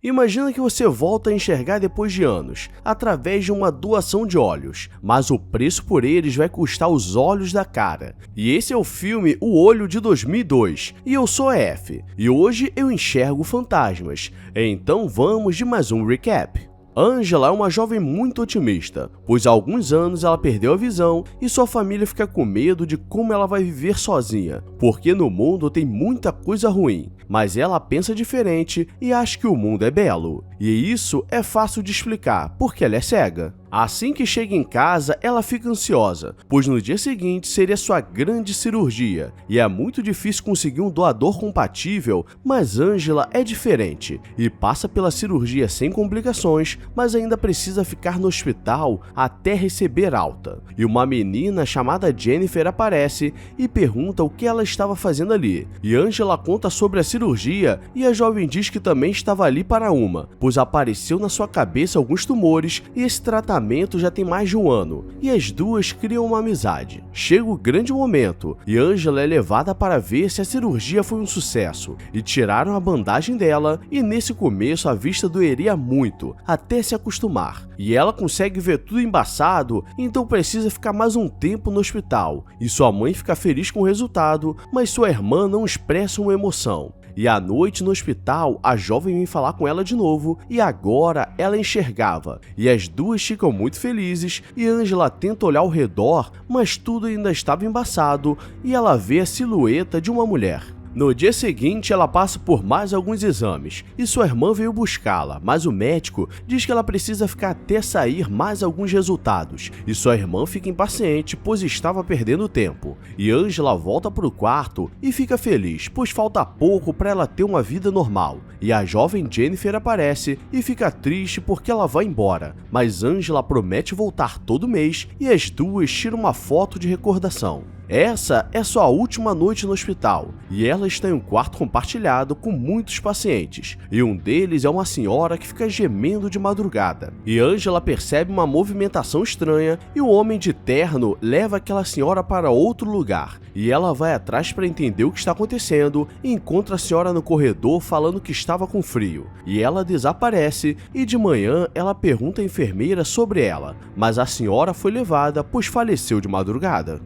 Imagina que você volta a enxergar depois de anos, através de uma doação de olhos, mas o preço por eles vai custar os olhos da cara. E esse é o filme O Olho de 2002, e eu sou a F, e hoje eu enxergo fantasmas. Então vamos de mais um recap. Angela é uma jovem muito otimista, pois há alguns anos ela perdeu a visão e sua família fica com medo de como ela vai viver sozinha, porque no mundo tem muita coisa ruim, mas ela pensa diferente e acha que o mundo é belo. E isso é fácil de explicar, porque ela é cega. Assim que chega em casa, ela fica ansiosa, pois no dia seguinte seria sua grande cirurgia, e é muito difícil conseguir um doador compatível, mas Angela é diferente, e passa pela cirurgia sem complicações, mas ainda precisa ficar no hospital até receber alta. E uma menina chamada Jennifer aparece e pergunta o que ela estava fazendo ali, e Angela conta sobre a cirurgia, e a jovem diz que também estava ali para uma, pois apareceu na sua cabeça alguns tumores, e esse tratamento já tem mais de um ano, e as duas criam uma amizade. Chega o grande momento, e Angela é levada para ver se a cirurgia foi um sucesso, e tiraram a bandagem dela, e nesse começo a vista doeria muito, até se acostumar. E ela consegue ver tudo embaçado, então precisa ficar mais um tempo no hospital, e sua mãe fica feliz com o resultado, mas sua irmã não expressa uma emoção. E à noite no hospital, a jovem vem falar com ela de novo, e agora ela enxergava. E as duas ficam muito felizes, e Angela tenta olhar ao redor, mas tudo ainda estava embaçado, e ela vê a silhueta de uma mulher. No dia seguinte, ela passa por mais alguns exames, e sua irmã veio buscá-la, mas o médico diz que ela precisa ficar até sair mais alguns resultados, e sua irmã fica impaciente, pois estava perdendo tempo. E Angela volta para o quarto e fica feliz, pois falta pouco para ela ter uma vida normal. E a jovem Jennifer aparece e fica triste porque ela vai embora, mas Angela promete voltar todo mês, e as duas tiram uma foto de recordação. Essa é sua última noite no hospital, e ela está em um quarto compartilhado com muitos pacientes, e um deles é uma senhora que fica gemendo de madrugada. E Angela percebe uma movimentação estranha, e o homem de terno leva aquela senhora para outro lugar, e ela vai atrás para entender o que está acontecendo, e encontra a senhora no corredor falando que estava com frio, e ela desaparece, e de manhã ela pergunta à enfermeira sobre ela, mas a senhora foi levada pois faleceu de madrugada.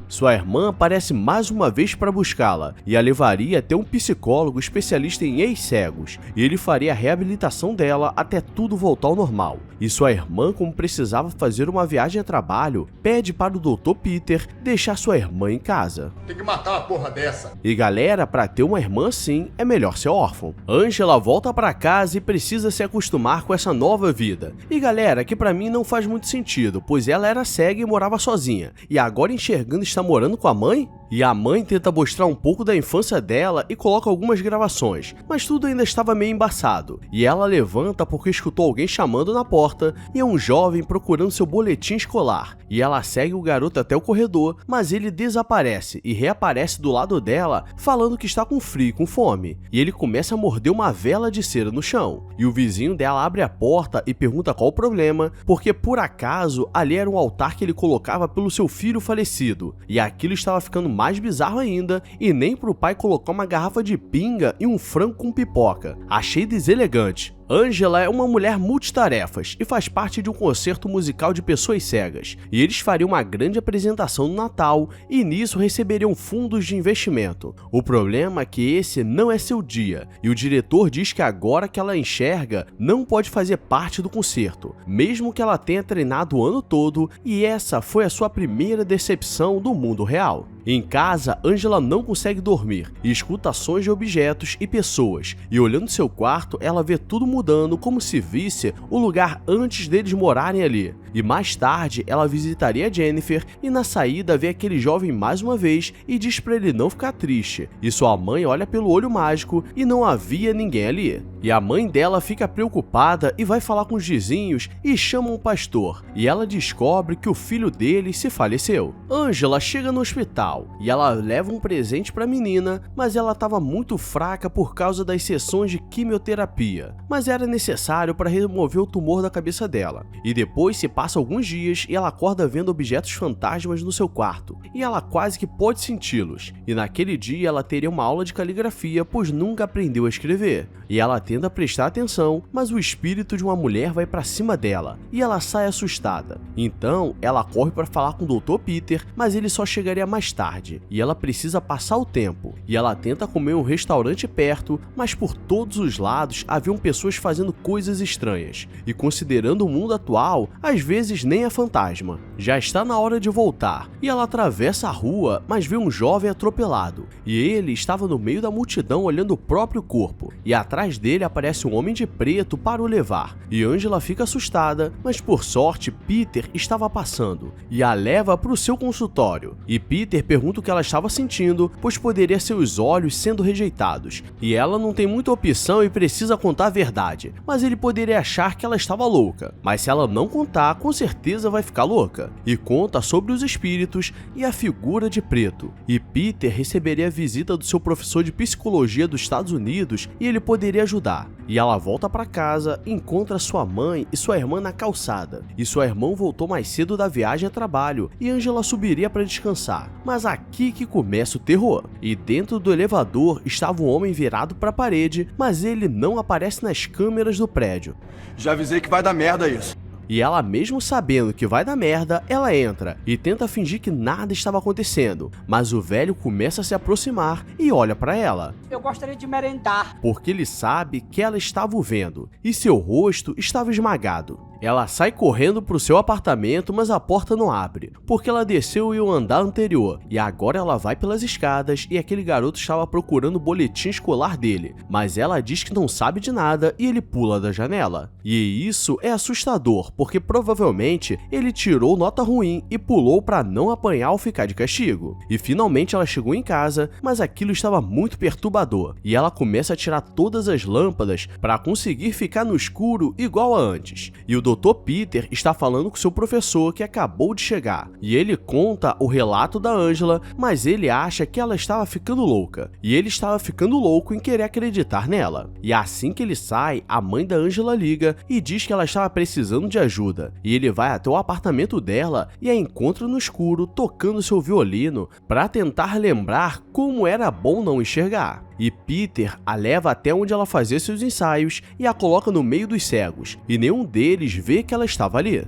Sua irmã aparece mais uma vez para buscá-la e a levaria até um psicólogo especialista em ex-cegos, e ele faria a reabilitação dela até tudo voltar ao normal. E sua irmã, como precisava fazer uma viagem a trabalho, pede para o Dr. Peter deixar sua irmã em casa. Tem que matar uma porra dessa. E galera, para ter uma irmã assim, é melhor ser órfão. Angela volta para casa e precisa se acostumar com essa nova vida. E galera, que para mim não faz muito sentido, pois ela era cega e morava sozinha, e agora enxergando está morando com a mãe? E a mãe tenta mostrar um pouco da infância dela e coloca algumas gravações, mas tudo ainda estava meio embaçado. E ela levanta porque escutou alguém chamando na porta, e é um jovem procurando seu boletim escolar. E ela segue o garoto até o corredor, mas ele desaparece e reaparece do lado dela, falando que está com frio e com fome. E ele começa a morder uma vela de cera no chão. E o vizinho dela abre a porta e pergunta qual o problema, porque por acaso ali era um altar que ele colocava pelo seu filho falecido. E aquilo estava ficando mais bizarro ainda, e nem pro pai colocar uma garrafa de pinga e um frango com pipoca. Achei deselegante. Angela é uma mulher multitarefas e faz parte de um concerto musical de pessoas cegas, e eles fariam uma grande apresentação no Natal e nisso receberiam fundos de investimento. O problema é que esse não é seu dia, e o diretor diz que agora que ela enxerga, não pode fazer parte do concerto, mesmo que ela tenha treinado o ano todo, e essa foi a sua primeira decepção do mundo real. Em casa, Angela não consegue dormir e escuta sons de objetos e pessoas, e olhando seu quarto, ela vê tudo mudando como se visse o lugar antes deles morarem ali. E mais tarde, ela visitaria Jennifer e na saída vê aquele jovem mais uma vez e diz pra ele não ficar triste. E sua mãe olha pelo olho mágico e não havia ninguém ali. E a mãe dela fica preocupada e vai falar com os vizinhos e chama um pastor. E ela descobre que o filho dele se faleceu. Angela chega no hospital e ela leva um presente pra menina, mas ela estava muito fraca por causa das sessões de quimioterapia. Mas era necessário para remover o tumor da cabeça dela. E depois se passa alguns dias e ela acorda vendo objetos fantasmas no seu quarto. E ela quase que pode senti-los. E naquele dia ela teria uma aula de caligrafia, pois nunca aprendeu a escrever. E ela teve tenta prestar atenção, mas o espírito de uma mulher vai pra cima dela e ela sai assustada. Então, ela corre para falar com o Dr. Peter, mas ele só chegaria mais tarde e ela precisa passar o tempo. E ela tenta comer em um restaurante perto, mas por todos os lados haviam pessoas fazendo coisas estranhas. E considerando o mundo atual, às vezes nem é fantasma. Já está na hora de voltar e ela atravessa a rua, mas vê um jovem atropelado. E ele estava no meio da multidão olhando o próprio corpo. E atrás dele aparece um homem de preto para o levar. E Angela fica assustada, mas por sorte Peter estava passando e a leva para o seu consultório. E Peter pergunta o que ela estava sentindo, pois poderia ser os olhos sendo rejeitados. E ela não tem muita opção e precisa contar a verdade, mas ele poderia achar que ela estava louca. Mas se ela não contar, com certeza vai ficar louca. E conta sobre os espíritos e a figura de preto. E Peter receberia a visita do seu professor de psicologia dos Estados Unidos e ele poderia ajudar. E ela volta para casa, encontra sua mãe e sua irmã na calçada. E sua irmã voltou mais cedo da viagem a trabalho e Angela subiria para descansar. Mas aqui que começa o terror. E dentro do elevador estava um homem virado para a parede, mas ele não aparece nas câmeras do prédio. Já avisei que vai dar merda isso. E ela, mesmo sabendo que vai dar merda, ela entra e tenta fingir que nada estava acontecendo, mas o velho começa a se aproximar e olha para ela. Eu gostaria de merendar. Porque ele sabe que ela estava o vendo e seu rosto estava esmagado. Ela sai correndo para o seu apartamento, mas a porta não abre, porque ela desceu em um andar anterior, e agora ela vai pelas escadas e aquele garoto estava procurando o boletim escolar dele, mas ela diz que não sabe de nada e ele pula da janela. E isso é assustador, porque provavelmente ele tirou nota ruim e pulou para não apanhar ou ficar de castigo. E finalmente ela chegou em casa, mas aquilo estava muito perturbador, e ela começa a tirar todas as lâmpadas para conseguir ficar no escuro igual a antes. E o Dr. Peter está falando com seu professor que acabou de chegar, e ele conta o relato da Angela, mas ele acha que ela estava ficando louca, e ele estava ficando louco em querer acreditar nela. E assim que ele sai, a mãe da Angela liga e diz que ela estava precisando de ajuda, e ele vai até o apartamento dela e a encontra no escuro tocando seu violino para tentar lembrar como era bom não enxergar. E Peter a leva até onde ela fazia seus ensaios e a coloca no meio dos cegos, e nenhum deles vê que ela estava ali.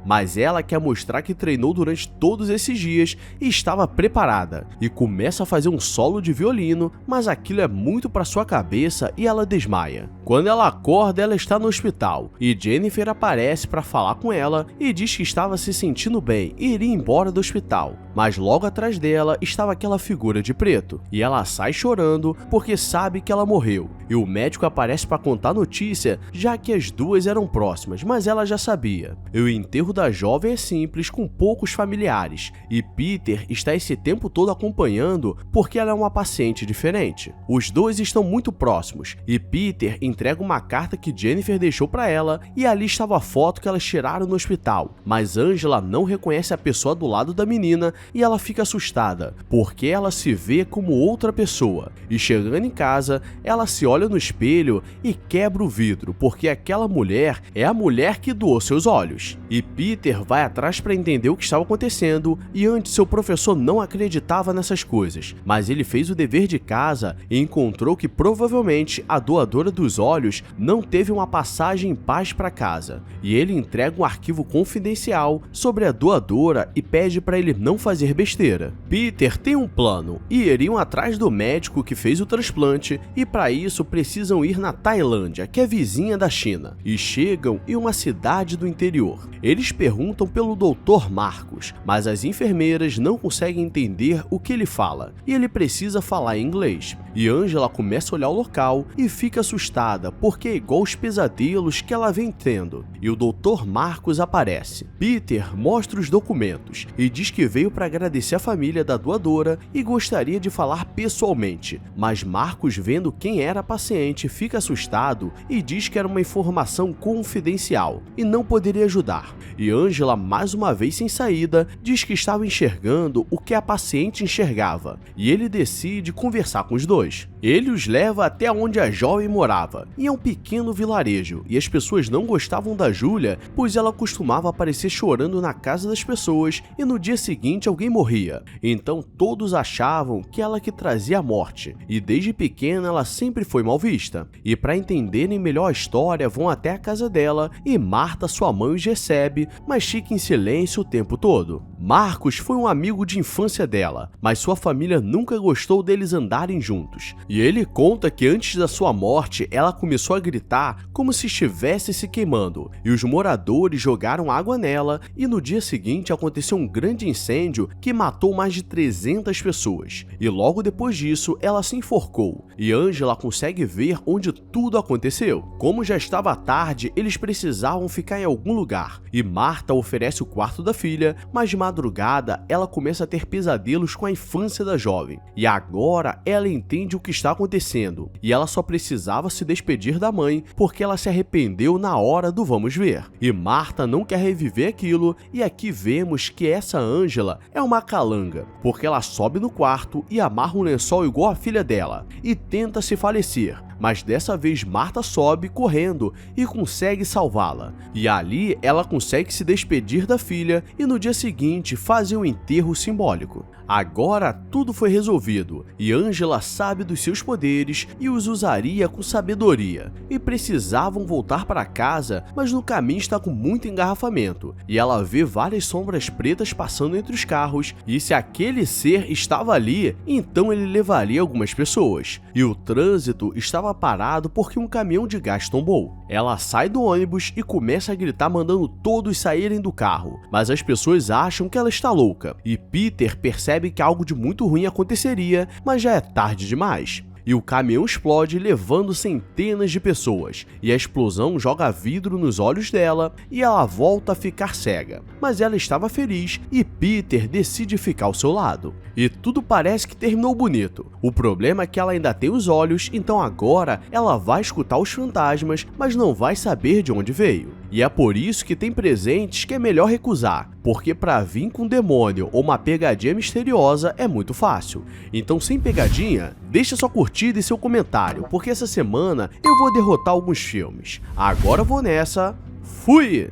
Mas ela quer mostrar que treinou durante todos esses dias e estava preparada, e começa a fazer um solo de violino, mas aquilo é muito para sua cabeça e ela desmaia. Quando ela acorda, ela está no hospital, e Jennifer aparece para falar com ela e diz que estava se sentindo bem e iria embora do hospital. Mas logo atrás dela estava aquela figura de preto, e ela sai chorando porque sabe que ela morreu. E o médico aparece para contar a notícia, já que as duas eram próximas, mas ela já sabia. E o enterro da jovem é simples, com poucos familiares, e Peter está esse tempo todo acompanhando porque ela é uma paciente diferente. Os dois estão muito próximos, e Peter entrega uma carta que Jennifer deixou para ela, e ali estava a foto que elas tiraram no hospital. Mas Angela não reconhece a pessoa do lado da menina e ela fica assustada, porque ela se vê como outra pessoa. E chegando em casa, ela se olha no espelho e quebra o vidro, porque aquela mulher é a mulher que doou seus olhos. E Peter vai atrás para entender o que estava acontecendo, e antes seu professor não acreditava nessas coisas, mas ele fez o dever de casa e encontrou que provavelmente a doadora dos olhos não teve uma passagem em paz para casa. E ele entrega um arquivo confidencial sobre a doadora e pede para ele não fazer besteira. Peter tem um plano e iriam atrás do médico que fez o transplante, e para isso precisam ir na Tailândia, que é vizinha da China, e chegam em uma cidade do interior. Eles perguntam pelo Dr. Marcos, mas as enfermeiras não conseguem entender o que ele fala, e ele precisa falar em inglês. E Angela começa a olhar o local e fica assustada, porque é igual os pesadelos que ela vem tendo. E o Dr. Marcos aparece. Peter mostra os documentos e diz que veio para agradecer a família da doadora e gostaria de falar pessoalmente, mas Marcos, vendo quem era a paciente, fica assustado e diz que era uma informação confidencial e não poderia ajudar. E Angela, mais uma vez sem saída, diz que estava enxergando o que a paciente enxergava, e ele decide conversar com os dois. Ele os leva até onde a jovem morava, e é um pequeno vilarejo, e as pessoas não gostavam da Júlia, pois ela costumava aparecer chorando na casa das pessoas e no dia seguinte alguém morria. Então todos achavam que ela que trazia a morte, e desde pequena ela sempre foi mal vista. E para entenderem melhor a história, vão até a casa dela e Marta, sua mãe, os recebe, mas fica em silêncio o tempo todo. Marcos foi um amigo de infância dela, mas sua família nunca gostou deles andarem juntos. E ele conta que antes da sua morte, ela começou a gritar como se estivesse se queimando, e os moradores jogaram água nela, e no dia seguinte aconteceu um grande incêndio que matou mais de 300 pessoas. E logo depois disso, ela se enforcou, e Angela consegue ver onde tudo aconteceu. Como já estava tarde, eles precisavam ficar em algum lugar, e Marta oferece o quarto da filha, mas de madrugada ela começa a ter pesadelos com a infância da jovem, e agora ela entende o que está acontecendo, e ela só precisava se despedir da mãe porque ela se arrependeu na hora do vamos ver. E Marta não quer reviver aquilo, e aqui vemos que essa Angela é uma calanga, porque ela sobe no quarto e amarra um lençol igual a filha dela, e tenta se falecer. Mas dessa vez Marta sobe correndo e consegue salvá-la. E ali ela consegue se despedir da filha e no dia seguinte fazem um enterro simbólico. Agora tudo foi resolvido e Angela sabe dos seus poderes e os usaria com sabedoria. E precisavam voltar para casa, mas no caminho está com muito engarrafamento. E ela vê várias sombras pretas passando entre os carros, e se aquele ser estava ali, então ele levaria algumas pessoas. E o trânsito estava parado porque um caminhão de gás tombou. Ela sai do ônibus e começa a gritar mandando todos saírem do carro, mas as pessoas acham que ela está louca, e Peter percebe que algo de muito ruim aconteceria, mas já é tarde demais. E o caminhão explode levando centenas de pessoas, e a explosão joga vidro nos olhos dela e ela volta a ficar cega. Mas ela estava feliz e Peter decide ficar ao seu lado. E tudo parece que terminou bonito. O problema é que ela ainda tem os olhos, então agora ela vai escutar os fantasmas, mas não vai saber de onde veio. E é por isso que tem presentes que é melhor recusar, porque para vir com um demônio ou uma pegadinha misteriosa é muito fácil. Então, sem pegadinha, deixa sua curtida e seu comentário, porque essa semana eu vou derrotar alguns filmes. Agora eu vou nessa. Fui!